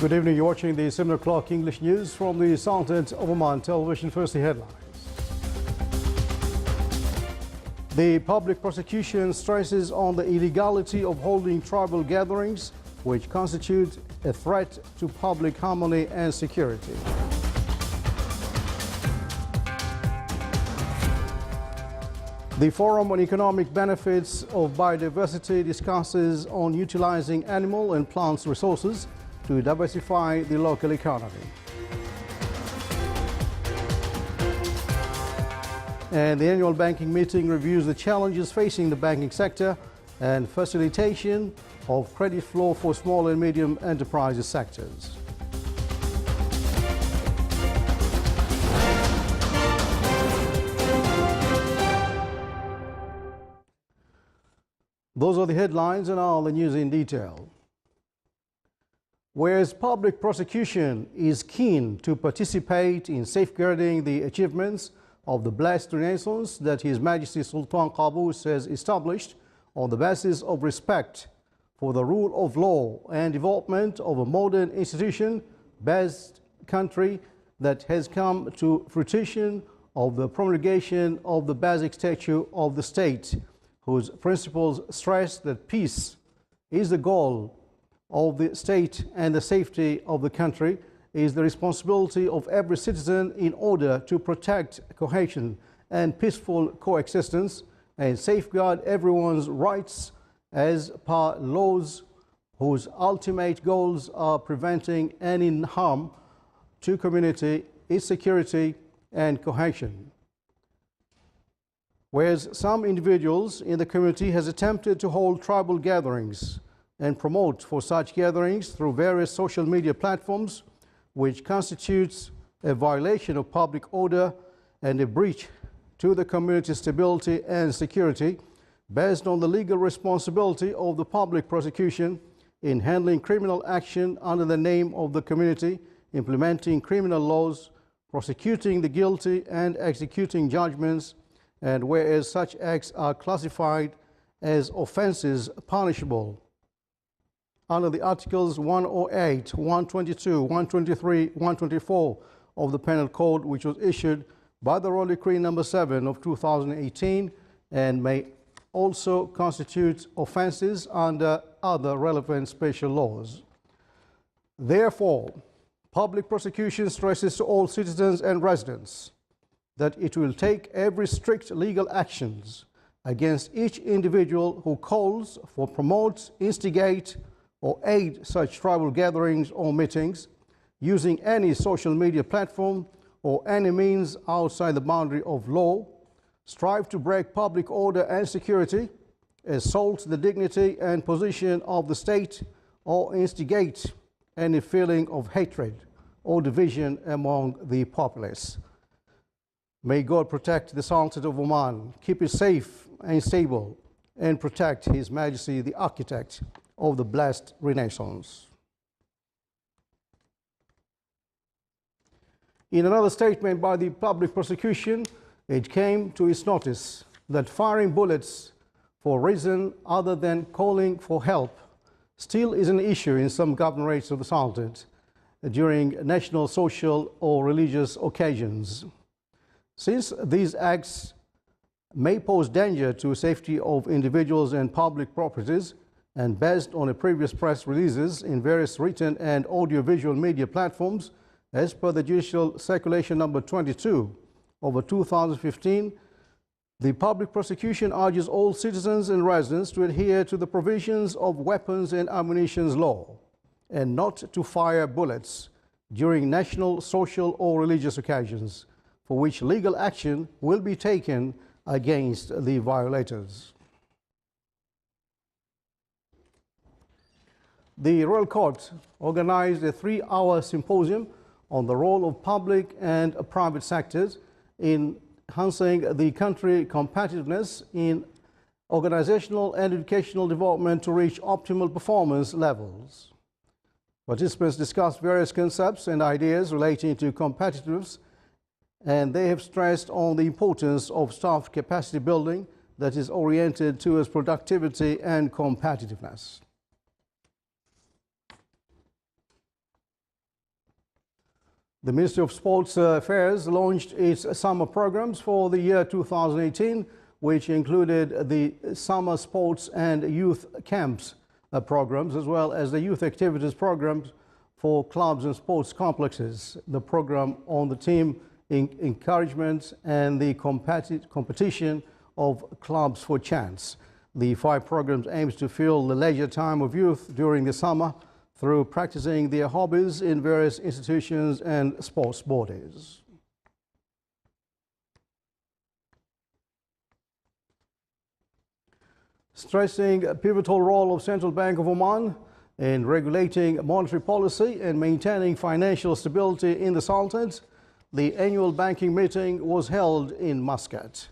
Good evening. You're watching the 7 o'clock English news from the Sultan of Oman television. First, the headlines. The public prosecution stresses on the illegality of holding tribal gatherings, which constitute a threat to public harmony and security. The Forum on Economic Benefits of Biodiversity discusses on utilizing animal and plant resources to diversify the local economy. And the annual banking meeting reviews the challenges facing the banking sector and facilitation of credit flow for small and medium enterprises sectors. Those are the headlines, and now the news in detail. Whereas public prosecution is keen to participate in safeguarding the achievements of the blessed renaissance that His Majesty Sultan Qaboos has established on the basis of respect for the rule of law and development of a modern institution-based country that has come to fruition of the promulgation of the basic statute of the state, whose principles stress that peace is the goal of the state and the safety of the country is the responsibility of every citizen in order to protect cohesion and peaceful coexistence and safeguard everyone's rights as per laws whose ultimate goals are preventing any harm to community, its security and cohesion. Whereas some individuals in the community has attempted to hold tribal gatherings and promote for such gatherings through various social media platforms, which constitutes a violation of public order and a breach to the community's stability and security, based on the legal responsibility of the public prosecution in handling criminal action under the name of the community, implementing criminal laws, prosecuting the guilty and executing judgments, and whereas such acts are classified as offenses punishable under the Articles 108, 122, 123, 124 of the Penal Code, which was issued by the Royal Decree number 7 of 2018, and may also constitute offenses under other relevant special laws. Therefore, public prosecution stresses to all citizens and residents that it will take every strict legal actions against each individual who calls for, promotes, instigate, or aid such tribal gatherings or meetings using any social media platform or any means outside the boundary of law, strive to break public order and security, assault the dignity and position of the state, or instigate any feeling of hatred or division among the populace. May God protect the Sultan of Oman, keep it safe and stable, and protect His Majesty the Architect of the blessed Renaissance. In another statement by the public prosecution, it came to its notice that firing bullets for reason other than calling for help still is an issue in some governorates of the Sultanate during national, social, or religious occasions. Since these acts may pose danger to safety of individuals and public properties, and based on a previous press releases in various written and audiovisual media platforms, as per the Judicial Circulation number 22 over 2015, the public prosecution urges all citizens and residents to adhere to the provisions of weapons and ammunition law and not to fire bullets during national, social, or religious occasions, for which legal action will be taken against the violators. The Royal Court organized a 3-hour symposium on the role of public and private sectors in enhancing the country's competitiveness in organizational and educational development to reach optimal performance levels. Participants discussed various concepts and ideas relating to competitiveness, and they have stressed on the importance of staff capacity building that is oriented towards productivity and competitiveness. The Ministry of Sports Affairs launched its summer programs for the year 2018, which included the Summer Sports and Youth Camps programs, as well as the Youth Activities programs for clubs and sports complexes. The program on the team encouragement and the competition of clubs for chance. The 5 programs aims to fill the leisure time of youth during the summer through practicing their hobbies in various institutions and sports bodies. Stressing a pivotal role of Central Bank of Oman in regulating monetary policy and maintaining financial stability in the Sultanate, the annual banking meeting was held in Muscat.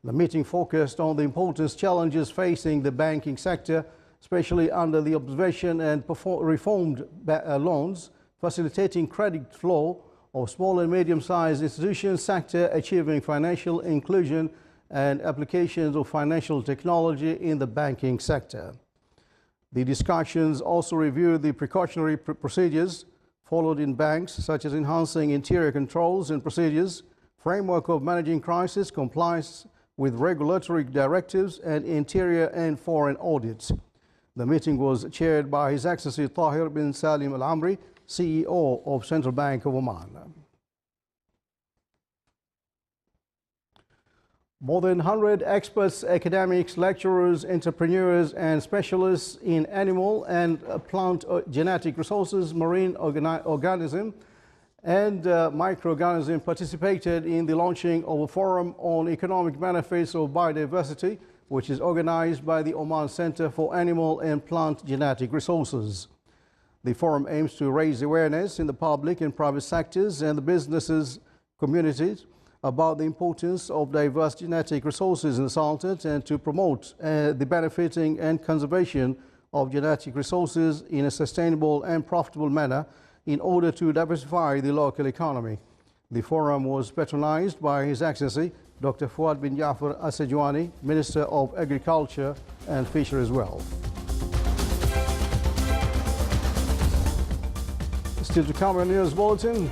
The meeting focused on the important challenges facing the banking sector, especially under the observation and reformed loans, facilitating credit flow of small and medium-sized institutions sector, achieving financial inclusion and applications of financial technology in the banking sector. The discussions also reviewed the precautionary procedures followed in banks, such as enhancing interior controls and procedures, framework of managing crisis, compliance with regulatory directives, and interior and foreign audits. The meeting was chaired by His Excellency Tahir bin Salim Al Amri, CEO of Central Bank of Oman. More than 100 experts, academics, lecturers, entrepreneurs, and specialists in animal and plant genetic resources, marine organism, and microorganism participated in the launching of a forum on economic benefits of biodiversity, which is organized by the Oman Center for Animal and Plant Genetic Resources. The forum aims to raise awareness in the public and private sectors and the businesses communities about the importance of diverse genetic resources in the Sultanate and to promote the benefiting and conservation of genetic resources in a sustainable and profitable manner in order to diversify the local economy. The forum was patronized by His Excellency Dr. Fuad bin Jafar Asajwani, Minister of Agriculture and Fisheries as well. Still to come in news bulletin.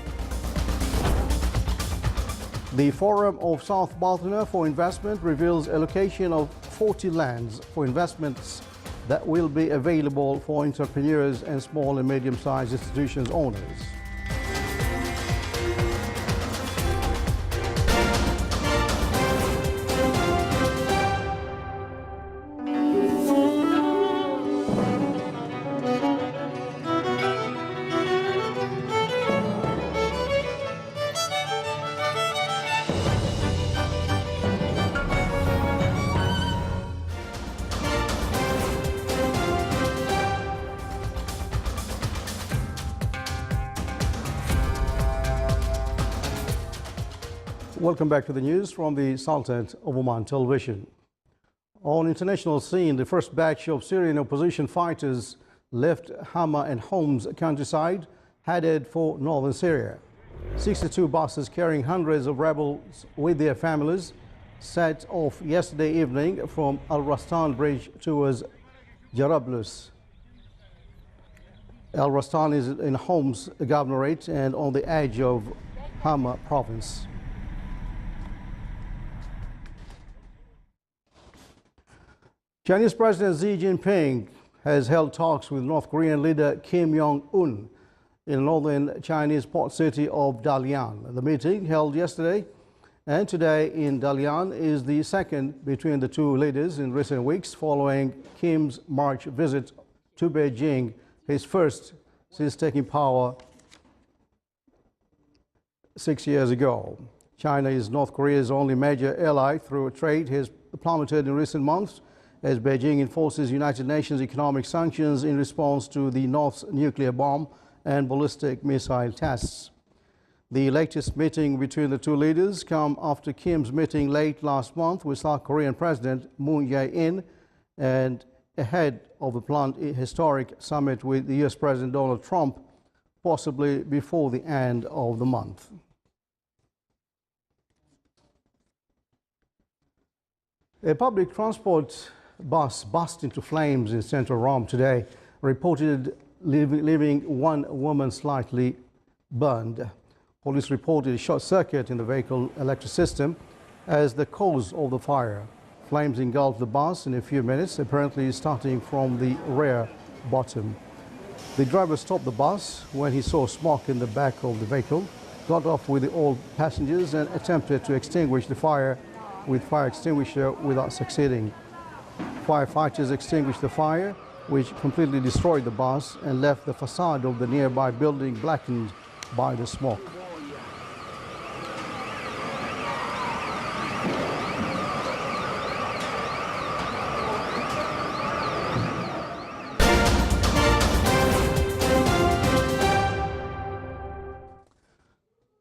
The Forum of South Baltina for Investment reveals allocation of 40 lands for investments that will be available for entrepreneurs and small and medium-sized institutions owners. Welcome back to the news from the Sultanate of Oman television. On international scene, the first batch of Syrian opposition fighters left Hama and Homs countryside, headed for northern Syria. 62 buses carrying hundreds of rebels with their families set off yesterday evening from Al Rastan bridge towards Jarablus. Al Rastan is in Homs governorate and on the edge of Hama province. Chinese President Xi Jinping has held talks with North Korean leader Kim Jong-un in northern Chinese port city of Dalian. The meeting, held yesterday and today in Dalian, is the second between the two leaders in recent weeks following Kim's March visit to Beijing, his first since taking power 6 years ago. China is North Korea's only major ally through trade has plummeted in recent months as Beijing enforces United Nations economic sanctions in response to the North's nuclear bomb and ballistic missile tests. The latest meeting between the two leaders come after Kim's meeting late last month with South Korean President Moon Jae-in and ahead of the planned historic summit with the US President Donald Trump, possibly before the end of the month. A public transport bus burst into flames in central Rome today, reported leaving one woman slightly burned. Police reported a short circuit in the vehicle electric system as the cause of the fire. Flames engulfed the bus in a few minutes, apparently starting from the rear bottom. The driver stopped the bus when he saw smoke in the back of the vehicle, got off with all passengers and attempted to extinguish the fire with fire extinguisher without succeeding. Firefighters extinguished the fire, which completely destroyed the bus and left the facade of the nearby building blackened by the smoke.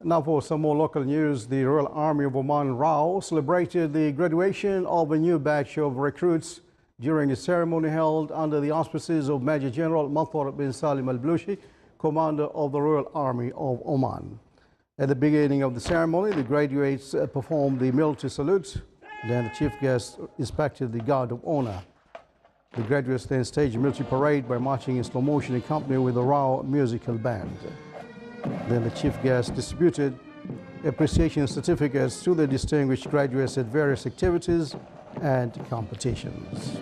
Now for some more local news, the Royal Army of Oman RAO celebrated the graduation of a new batch of recruits during a ceremony held under the auspices of Major General Mathar bin Salim al-Blushi, Commander of the Royal Army of Oman. At the beginning of the ceremony, the graduates performed the military salute. Then the chief guest inspected the Guard of Honor. The graduates then staged a military parade by marching in slow motion in company with the RAO musical band. Then the chief guest distributed appreciation certificates to the distinguished graduates at various activities and competitions.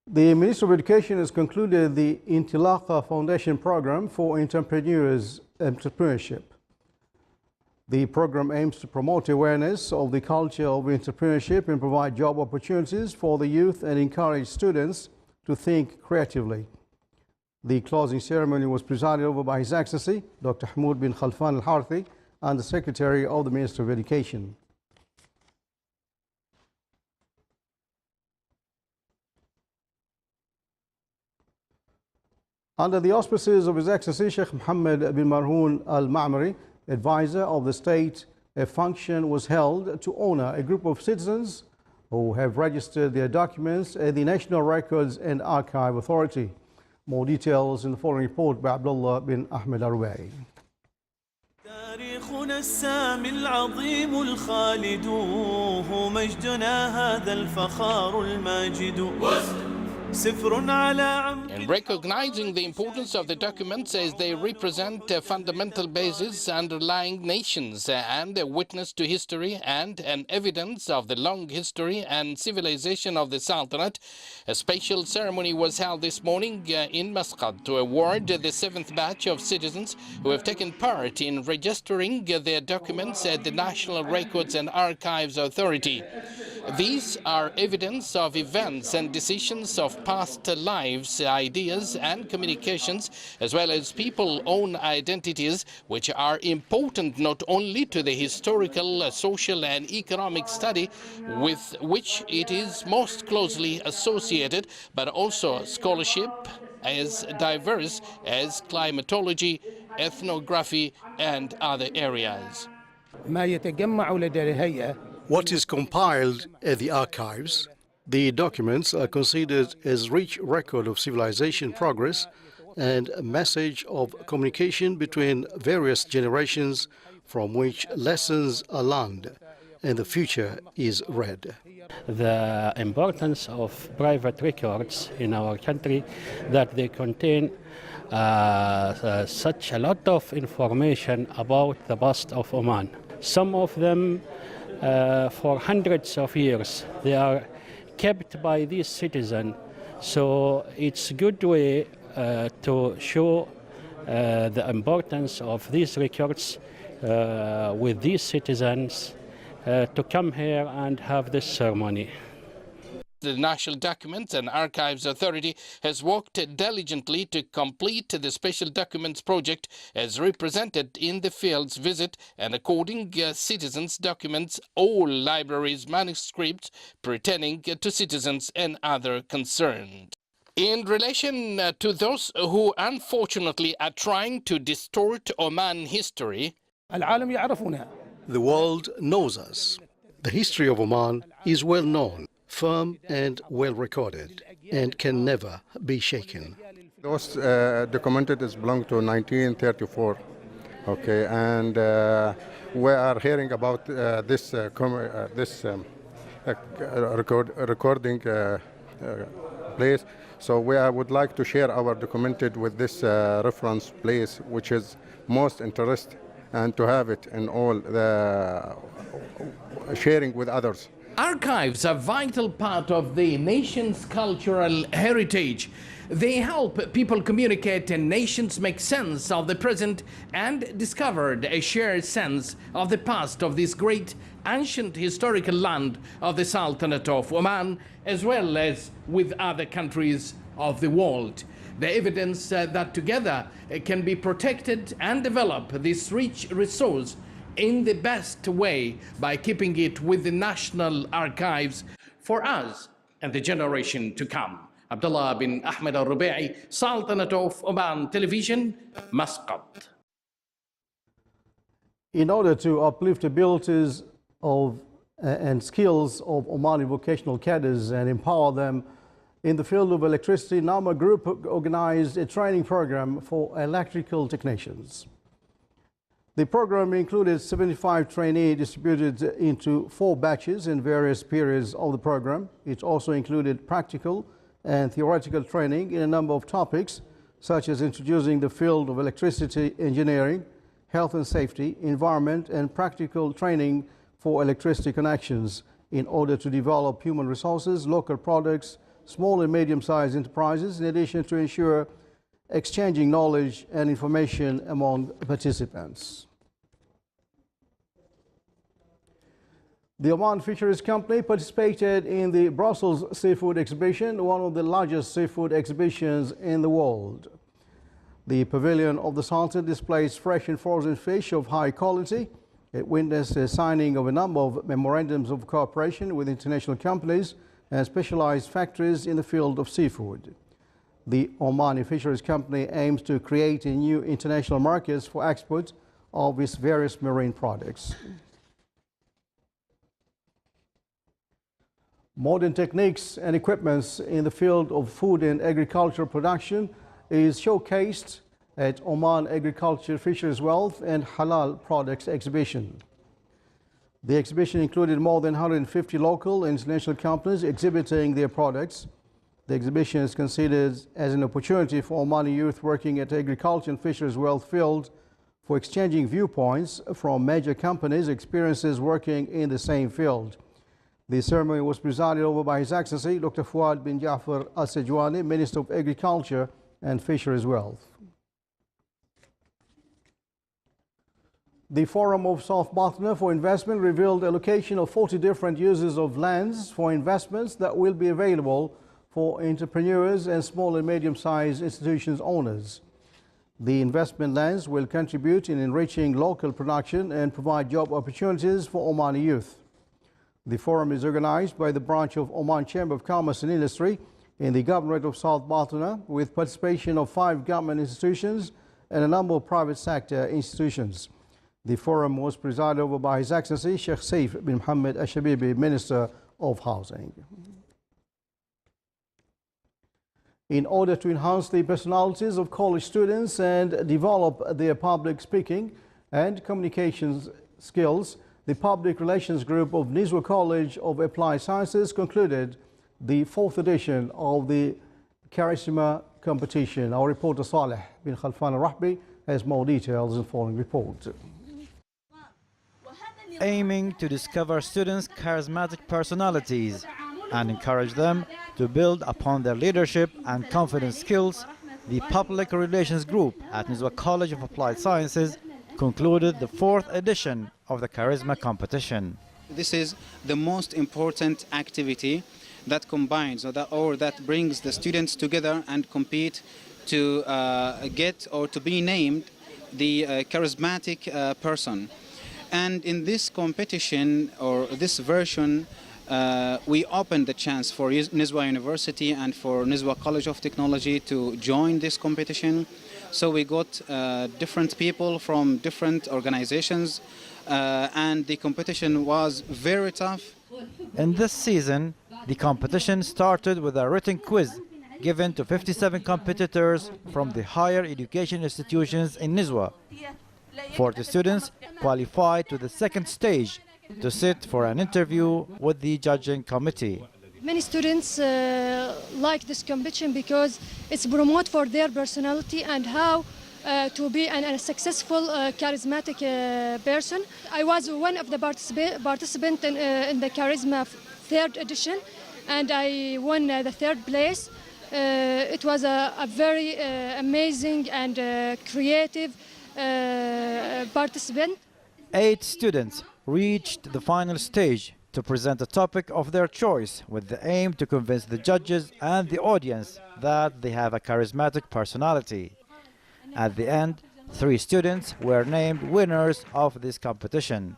The Minister of Education has concluded the Intilaqa Foundation program for entrepreneurship. The program aims to promote awareness of the culture of entrepreneurship and provide job opportunities for the youth and encourage students to think creatively. The closing ceremony was presided over by His Excellency Dr. Hamoud bin Khalfan al-Harthi and the Secretary of the Ministry of Education. Under the auspices of His Excellency Sheikh Mohammed bin Marhoon al-Ma'mari, advisor of the state, a function was held to honor a group of citizens who have registered their documents at the National Records and Archive Authority. More details in the following report by Abdullah bin Ahmed Arwai. تاريخنا السامي العظيم الخالد هو مجدنا هذا الفخار الماجد In recognizing the importance of the documents as they represent a fundamental basis underlying nations and a witness to history and an evidence of the long history and civilization of the Sultanate, a special ceremony was held this morning in Muscat to award the 7th batch of citizens who have taken part in registering their documents at the National Records and Archives Authority. These are evidence of events and decisions of past lives, ideas and communications, as well as people's own identities, which are important not only to the historical, social and economic study with which it is most closely associated, but also scholarship as diverse as climatology, ethnography and other areas. What is compiled at the archives, the documents are considered as rich record of civilization progress and a message of communication between various generations from which lessons are learned and the future is read. The importance of private records in our country, that they contain such a lot of information about the past of Oman. Some of them for hundreds of years they are kept by these citizens, so it's a good way to show the importance of these records with these citizens to come here and have this ceremony. The National Documents and Archives Authority has worked diligently to complete the Special Documents Project as represented in the field's visit and according citizens' documents, all libraries' manuscripts pertaining to citizens and other concerned. In relation to those who unfortunately are trying to distort Oman history, the world knows us. The history of Oman is well known, firm and well recorded, and can never be shaken. Those documented belong to 1934, Okay, and we are hearing about this recording place. So we would like to share our documented with this reference place, which is most interest, and to have it in all the sharing with others. Archives are a vital part of the nation's cultural heritage. They help people communicate and nations make sense of the present and discover a shared sense of the past of this great ancient historical land of the Sultanate of Oman, as well as with other countries of the world. The evidence that together can be protected and develop this rich resource in the best way by keeping it with the National Archives for us and the generation to come. Abdullah bin Ahmed al-Rubai, Sultanate of Oman Television, Muscat. In order to uplift the abilities of and skills of Omani vocational cadres and empower them in the field of electricity, Nama Group organized a training program for electrical technicians. The program included 75 trainees distributed into 4 batches in various periods of the program. It also included practical and theoretical training in a number of topics, such as introducing the field of electricity engineering, health and safety, environment, and practical training for electricity connections in order to develop human resources, local products, small and medium-sized enterprises, in addition to ensure exchanging knowledge and information among participants. The Oman Fisheries Company participated in the Brussels Seafood Exhibition, one of the largest seafood exhibitions in the world. The pavilion of the Sultan displays fresh and frozen fish of high quality. It witnessed a signing of a number of memorandums of cooperation with international companies and specialized factories in the field of seafood. The Omani Fisheries Company aims to create a new international markets for export of its various marine products. Modern techniques and equipments in the field of food and agriculture production is showcased at Oman Agriculture, Fisheries Wealth and Halal Products Exhibition. The exhibition included more than 150 local and international companies exhibiting their products. The exhibition is considered as an opportunity for Omani youth working at agriculture and fisheries wealth field for exchanging viewpoints from major companies' experiences working in the same field. The ceremony was presided over by His Excellency Dr. Fuad bin Jafar Al-Sajwani, Minister of Agriculture and Fisheries Wealth. The Forum of South Batna for Investment revealed a allocation of 40 different uses of lands for investments that will be available for entrepreneurs and small and medium-sized institutions owners. The investment lands will contribute in enriching local production and provide job opportunities for Omani youth. The forum is organized by the branch of Oman Chamber of Commerce and Industry in the Governorate of South Batna, with participation of 5 government institutions and a number of private sector institutions. The forum was presided over by His Excellency Sheikh Saif bin Mohammed Al-Shabibi, Minister of Housing. In order to enhance the personalities of college students and develop their public speaking and communications skills, the Public Relations Group of Nizwa College of Applied Sciences concluded the 4th edition of the Charisma competition. Our reporter Saleh bin Khalfan Al-Rahbi has more details in the following report. Aiming to discover students' charismatic personalities and encourage them to build upon their leadership and confidence skills, the Public Relations Group at Nizwa College of Applied Sciences concluded the 4th edition of the Charisma competition. This is the most important activity that combines or that brings the students together and compete to get or to be named the charismatic person. And in this competition, or this version, we opened the chance for Nizwa University and for Nizwa College of Technology to join this competition. So we got different people from different organizations, and the competition was very tough. In this season, the competition started with a written quiz given to 57 competitors from the higher education institutions in Nizwa. 40 students qualified to the second stage to sit for an interview with the judging committee. Many students like this competition because it's promote for their personality and how to be a successful, charismatic person. I was one of the participants in the Charisma third edition, and I won the third place. It was a very amazing and creative participant. 8 students reached the final stage to present a topic of their choice with the aim to convince the judges and the audience that they have a charismatic personality. At the end, 3 students were named winners of this competition.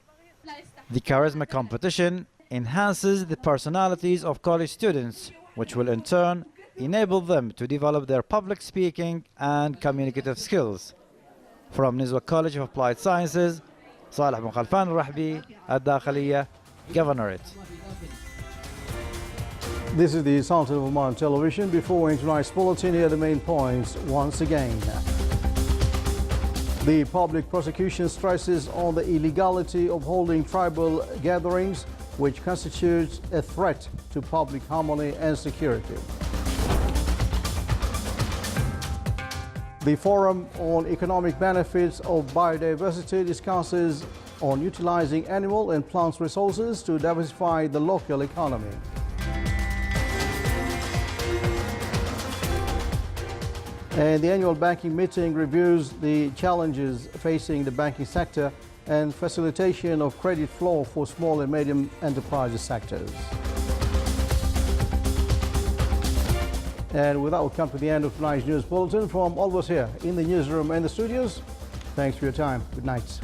The Charisma competition enhances the personalities of college students, which will in turn enable them to develop their public speaking and communicative skills. From Nizwa College of Applied Sciences, صالح بن خلفان الرحبي, الداخلية, Governorate. This is the Sultan of Oman television. Before tonight's bulletin, here are the main points once again. The public prosecution stresses on the illegality of holding tribal gatherings, which constitutes a threat to public harmony and security. The Forum on Economic Benefits of Biodiversity discusses on utilizing animal and plant resources to diversify the local economy. And the annual banking meeting reviews the challenges facing the banking sector and facilitation of credit flow for small and medium enterprises sectors. And with that, we'll come to the end of tonight's news bulletin. From all of us here in the newsroom and the studios, thanks for your time. Good night.